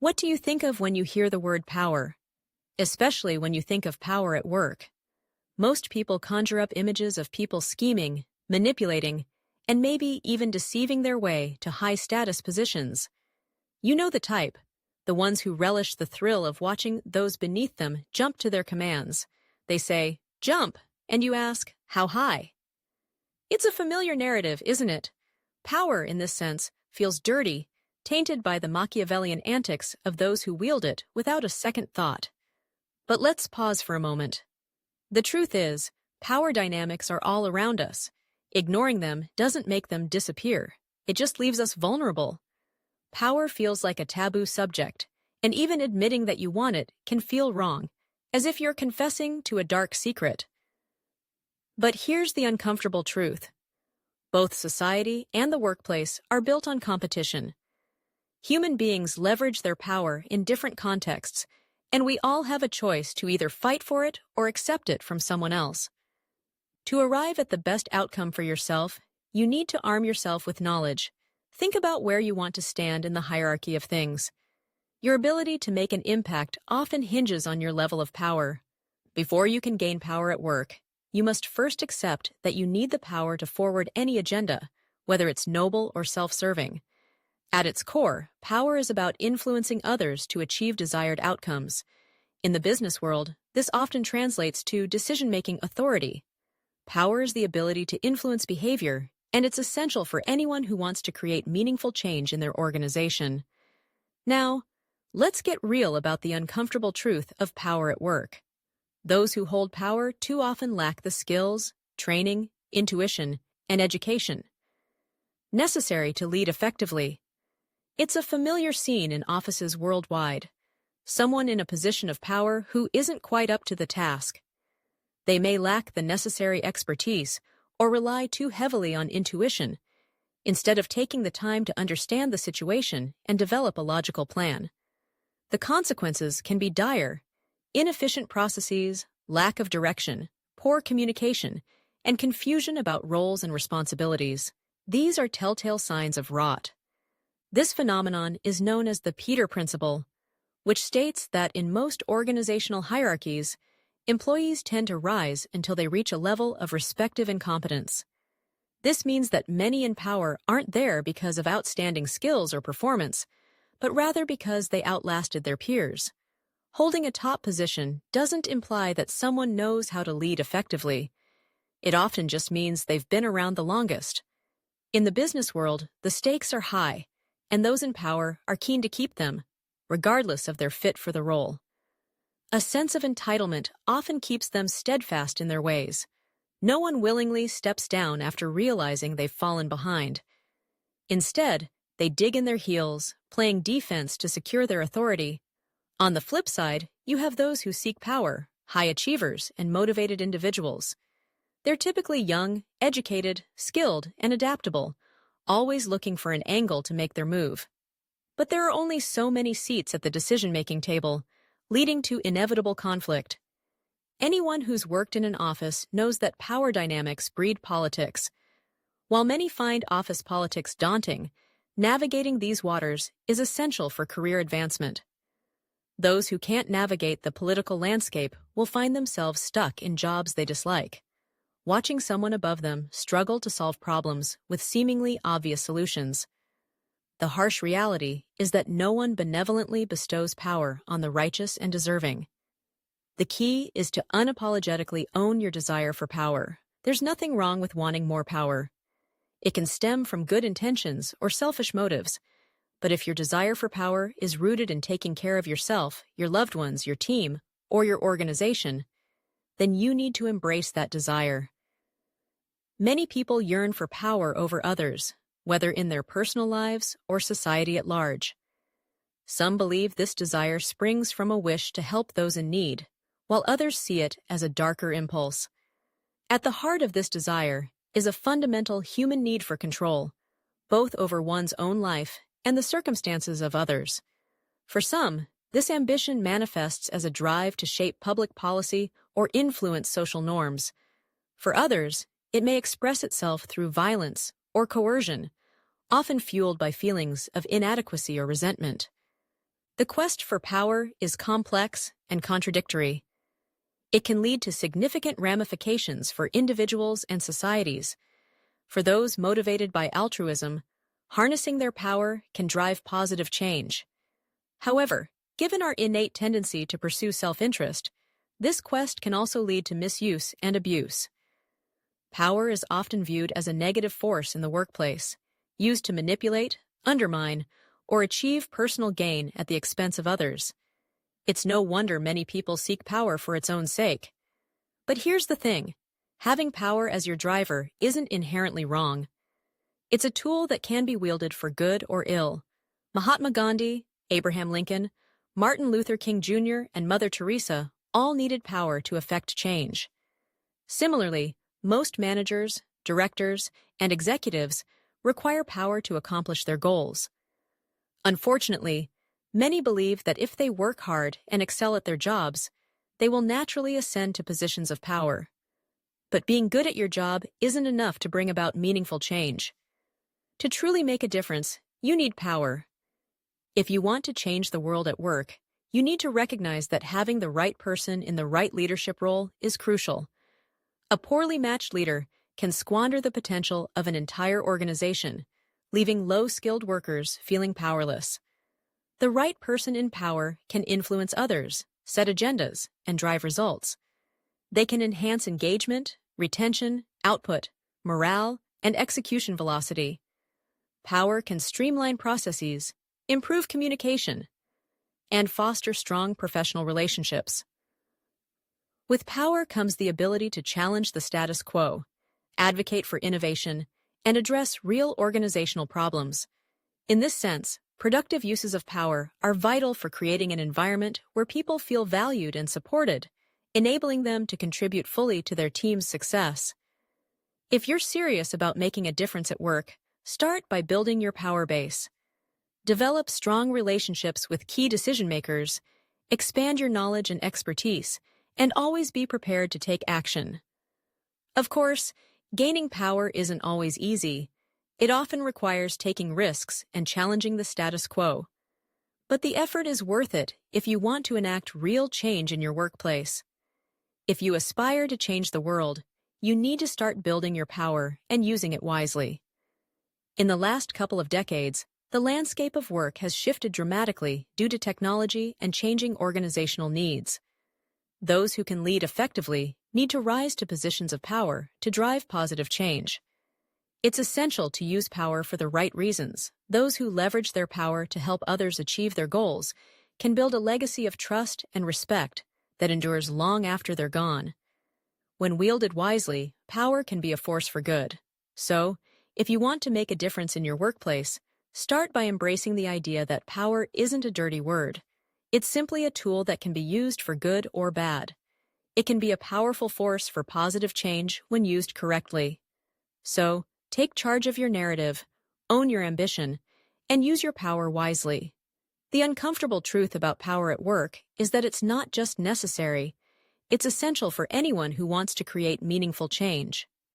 What do you think of when you hear the word power? Especially when you think of power at work. Most people conjure up images of people scheming, manipulating, and maybe even deceiving their way to high-status positions. You know the type, the ones who relish the thrill of watching those beneath them jump to their commands. They say, "Jump," and you ask, "How high?" It's a familiar narrative, isn't it? Power, in this sense, feels dirty, tainted by the Machiavellian antics of those who wield it without a second thought. But let's pause for a moment. The truth is, power dynamics are all around us. Ignoring them doesn't make them disappear. It just leaves us vulnerable. Power feels like a taboo subject, and even admitting that you want it can feel wrong, as if you're confessing to a dark secret. But here's the uncomfortable truth. Both society and the workplace are built on competition. Human beings leverage their power in different contexts, and we all have a choice to either fight for it or accept it from someone else. To arrive at the best outcome for yourself, you need to arm yourself with knowledge. Think about where you want to stand in the hierarchy of things. Your ability to make an impact often hinges on your level of power. Before you can gain power at work, you must first accept that you need the power to forward any agenda, whether it's noble or self-serving. At its core, power is about influencing others to achieve desired outcomes. In the business world, this often translates to decision-making authority. Power is the ability to influence behavior, and it's essential for anyone who wants to create meaningful change in their organization. Now, let's get real about the uncomfortable truth of power at work. Those who hold power too often lack the skills, training, intuition, and education necessary to lead effectively. It's a familiar scene in offices worldwide. Someone in a position of power who isn't quite up to the task. They may lack the necessary expertise or rely too heavily on intuition, instead of taking the time to understand the situation and develop a logical plan. The consequences can be dire: inefficient processes, lack of direction, poor communication, and confusion about roles and responsibilities. These are telltale signs of rot. This phenomenon is known as the Peter Principle, which states that in most organizational hierarchies, employees tend to rise until they reach a level of respective incompetence. This means that many in power aren't there because of outstanding skills or performance, but rather because they outlasted their peers. Holding a top position doesn't imply that someone knows how to lead effectively. It often just means they've been around the longest. In the business world, the stakes are high, and those in power are keen to keep them, regardless of their fit for the role. A sense of entitlement often keeps them steadfast in their ways. No one willingly steps down after realizing they've fallen behind. Instead, they dig in their heels, playing defense to secure their authority. On the flip side, you have those who seek power, high achievers, and motivated individuals. They're typically young, educated, skilled, and adaptable, always looking for an angle to make their move. But there are only so many seats at the decision-making table, leading to inevitable conflict. Anyone who's worked in an office knows that power dynamics breed politics. While many find office politics daunting, navigating these waters is essential for career advancement. Those who can't navigate the political landscape will find themselves stuck in jobs they dislike, watching someone above them struggle to solve problems with seemingly obvious solutions. The harsh reality is that no one benevolently bestows power on the righteous and deserving. The key is to unapologetically own your desire for power. There's nothing wrong with wanting more power. It can stem from good intentions or selfish motives, but if your desire for power is rooted in taking care of yourself, your loved ones, your team, or your organization, then you need to embrace that desire. Many people yearn for power over others, whether in their personal lives or society at large. Some believe this desire springs from a wish to help those in need, while others see it as a darker impulse. At the heart of this desire is a fundamental human need for control, both over one's own life and the circumstances of others. For some, this ambition manifests as a drive to shape public policy or influence social norms. For others, it may express itself through violence or coercion, often fueled by feelings of inadequacy or resentment. The quest for power is complex and contradictory. It can lead to significant ramifications for individuals and societies. For those motivated by altruism, harnessing their power can drive positive change. However, given our innate tendency to pursue self-interest, this quest can also lead to misuse and abuse. Power is often viewed as a negative force in the workplace, used to manipulate, undermine, or achieve personal gain at the expense of others. It's no wonder many people seek power for its own sake. But here's the thing. Having power as your driver isn't inherently wrong. It's a tool that can be wielded for good or ill. Mahatma Gandhi, Abraham Lincoln, Martin Luther King Jr., and Mother Teresa all needed power to effect change. Similarly, most managers, directors, and executives require power to accomplish their goals. Unfortunately, many believe that if they work hard and excel at their jobs, they will naturally ascend to positions of power. But being good at your job isn't enough to bring about meaningful change. To truly make a difference, you need power. If you want to change the world at work, you need to recognize that having the right person in the right leadership role is crucial. A poorly matched leader can squander the potential of an entire organization, leaving low-skilled workers feeling powerless. The right person in power can influence others, set agendas, and drive results. They can enhance engagement, retention, output, morale, and execution velocity. Power can streamline processes, improve communication, and foster strong professional relationships. With power comes the ability to challenge the status quo, advocate for innovation, and address real organizational problems. In this sense, productive uses of power are vital for creating an environment where people feel valued and supported, enabling them to contribute fully to their team's success. If you're serious about making a difference at work, start by building your power base. Develop strong relationships with key decision-makers, expand your knowledge and expertise, and always be prepared to take action. Of course, gaining power isn't always easy. It often requires taking risks and challenging the status quo. But the effort is worth it if you want to enact real change in your workplace. If you aspire to change the world, you need to start building your power and using it wisely. In the last couple of decades, the landscape of work has shifted dramatically due to technology and changing organizational needs. Those who can lead effectively need to rise to positions of power to drive positive change. It's essential to use power for the right reasons. Those who leverage their power to help others achieve their goals can build a legacy of trust and respect that endures long after they're gone. When wielded wisely, power can be a force for good. So, if you want to make a difference in your workplace, start by embracing the idea that power isn't a dirty word. It's simply a tool that can be used for good or bad. It can be a powerful force for positive change when used correctly. So, take charge of your narrative, own your ambition, and use your power wisely. The uncomfortable truth about power at work is that it's not just necessary, it's essential for anyone who wants to create meaningful change.